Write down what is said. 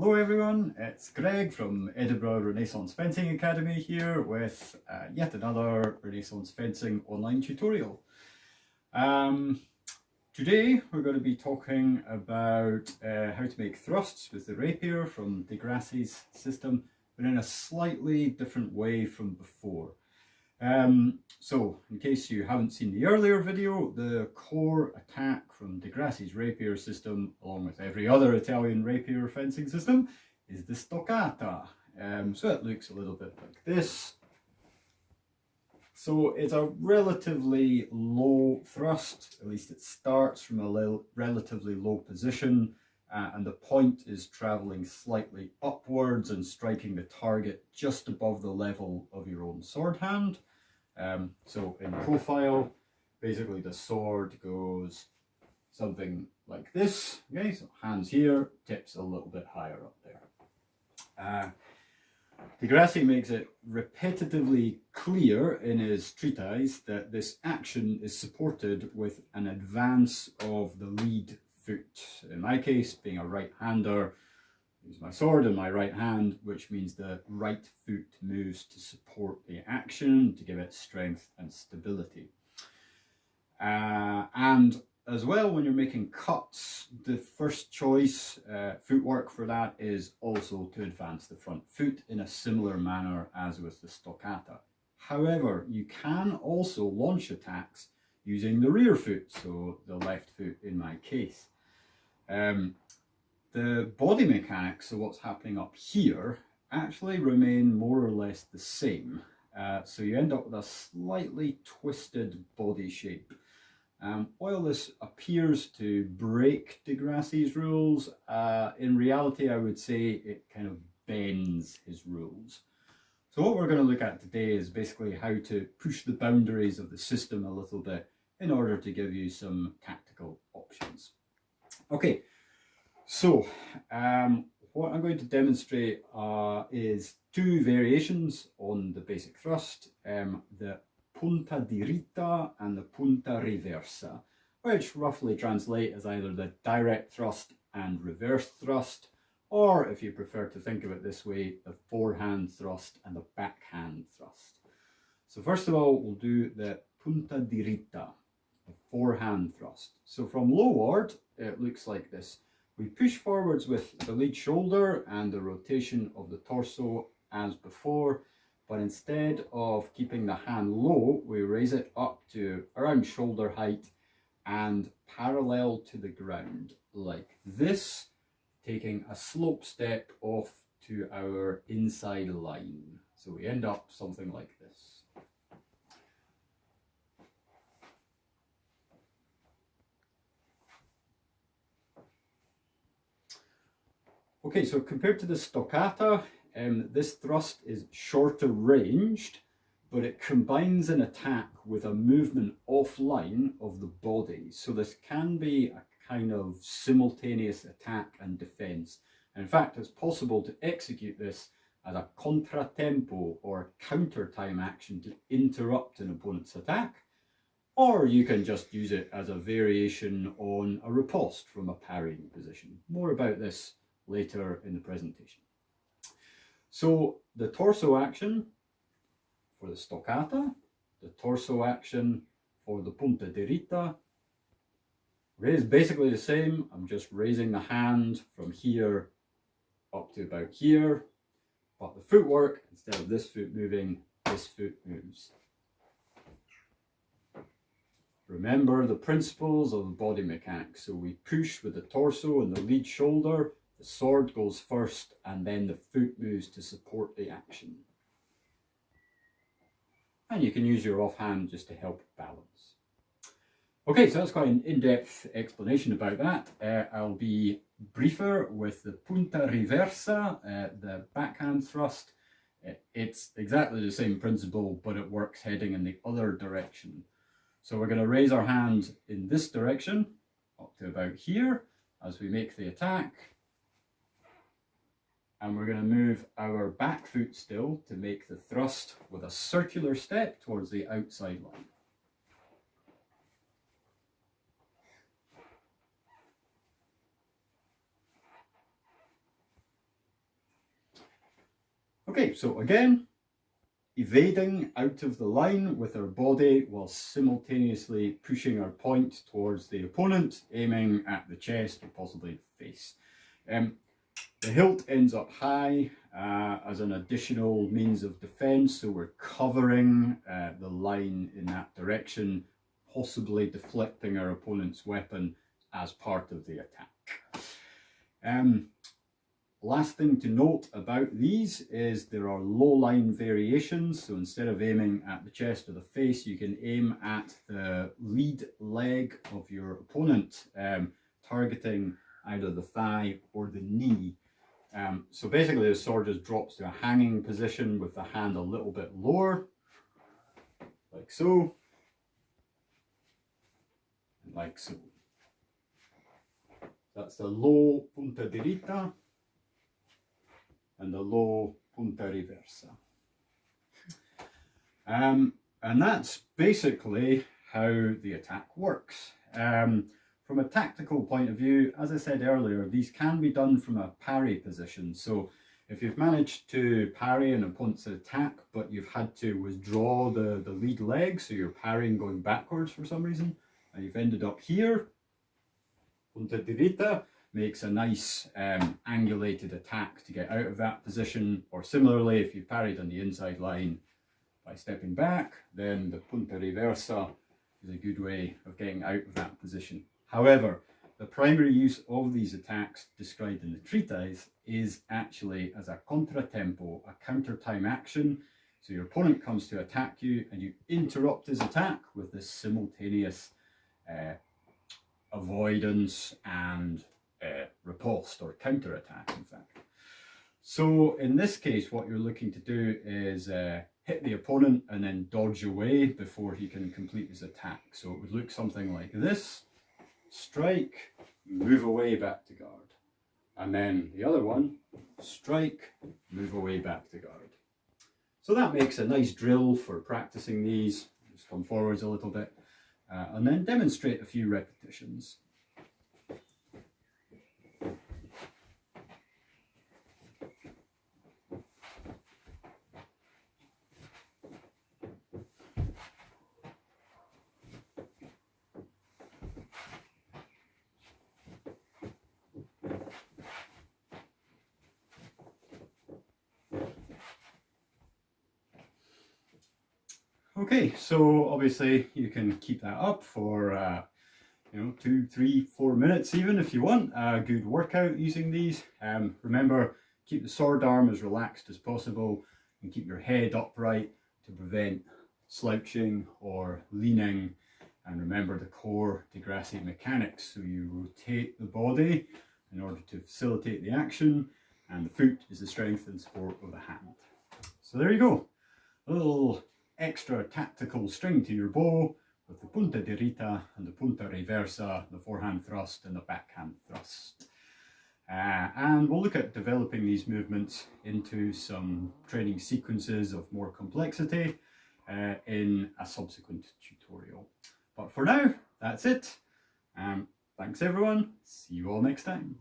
Hello everyone, it's Greg from Edinburgh Renaissance Fencing Academy here with yet another Renaissance Fencing online tutorial. Today we're going to be talking about how to make thrusts with the Rapier from Grassi's system, but in a slightly different way from before. So in case you haven't seen the earlier video, the core attack from Grassi's Rapier system, along with every other Italian Rapier fencing system, is the stoccata. So it looks a little bit like this. So it's a relatively low thrust, at least it starts from a relatively low position, and the point is travelling slightly upwards and striking the target just above the level of your own sword hand. So in profile, basically the sword goes something like this. Okay, so hands here, tips a little bit higher up there. Grassi makes it repetitively clear in his treatise that this action is supported with an advance of the lead foot. In my case, being a right-hander, use my sword in my right hand, which means the right foot moves to support the action, to give it strength and stability. And as well, when you're making cuts, the first choice footwork for that is also to advance the front foot in a similar manner as with the stoccata. However, you can also launch attacks using the rear foot, so the left foot in my case. The body mechanics, so what's happening up here, actually remain more or less the same. So you end up with a slightly twisted body shape. While this appears to break Grassi's rules, in reality I would say it kind of bends his rules. So what we're going to look at today is basically how to push the boundaries of the system a little bit in order to give you some tactical options. Okay. So, what I'm going to demonstrate is two variations on the basic thrust, the Punta diritta and the Punta reversa, which roughly translate as either the direct thrust and reverse thrust, or if you prefer to think of it this way, the forehand thrust and the backhand thrust. So first of all, we'll do the Punta diritta, the forehand thrust. So from lowward, it looks like this. We push forwards with the lead shoulder and the rotation of the torso as before, but instead of keeping the hand low, we raise it up to around shoulder height and parallel to the ground like this, taking a slope step off to our inside line. So we end up something like this. Okay, so compared to the stoccata, this thrust is shorter ranged, but it combines an attack with a movement offline of the body. So this can be a kind of simultaneous attack and defense. And in fact, it's possible to execute this as a contratempo or counter time action to interrupt an opponent's attack, or you can just use it as a variation on a riposte from a parrying position. More about this later in the presentation. So the torso action for the stoccata, the torso action for the punta diritta is basically the same. I'm just raising the hand from here up to about here, but the footwork, instead of this foot moving, this foot moves. Remember the principles of the body mechanics. So we push with the torso and the lead shoulder. The sword goes first and then the foot moves to support the action. And you can use your offhand just to help balance. Okay, so that's quite an in-depth explanation about that. I'll be briefer with the punta reversa, the backhand thrust. It's exactly the same principle, but it works heading in the other direction. So we're going to raise our hand in this direction, up to about here, as we make the attack. And we're going to move our back foot still to make the thrust with a circular step towards the outside line. Okay, so again, evading out of the line with our body while simultaneously pushing our point towards the opponent, aiming at the chest or possibly the face. The hilt ends up high as an additional means of defense, so we're covering the line in that direction, possibly deflecting our opponent's weapon as part of the attack. Last thing to note about these is there are low line variations. So instead of aiming at the chest or the face, you can aim at the lead leg of your opponent, targeting either the thigh or the knee. So basically the sword just drops to a hanging position with the hand a little bit lower, like so, and like so. That's the low punta diritta and the low punta reversa. And that's basically how the attack works. From a tactical point of view, as I said earlier, these can be done from a parry position. So if you've managed to parry an opponent's attack, but you've had to withdraw the lead leg, so you're parrying going backwards for some reason, and you've ended up here, Punta diritta makes a nice angulated attack to get out of that position. Or similarly, if you've parried on the inside line by stepping back, then the punta reversa is a good way of getting out of that position. However, the primary use of these attacks described in the treatise is actually as a contratempo, a counter-time action. So your opponent comes to attack you and you interrupt his attack with this simultaneous avoidance and riposte, or counter attack in fact. So in this case what you're looking to do is hit the opponent and then dodge away before he can complete his attack. So it would look something like this: strike, move away back to guard, and then the other one, strike, move away back to guard. So that makes a nice drill for practicing these. Just come forwards a little bit and then demonstrate a few repetitions. Okay, so obviously you can keep that up for 2, 3, 4 minutes even if you want. A good workout using these. Remember, keep the sword arm as relaxed as possible and keep your head upright to prevent slouching or leaning. And remember the core Grassi mechanics. So you rotate the body in order to facilitate the action, and the foot is the strength and support of the hand. So there you go. A little extra tactical string to your bow with the punta diritta and the punta reversa, the forehand thrust and the backhand thrust. And we'll look at developing these movements into some training sequences of more complexity in a subsequent tutorial. But for now, that's it. Thanks everyone. See you all next time.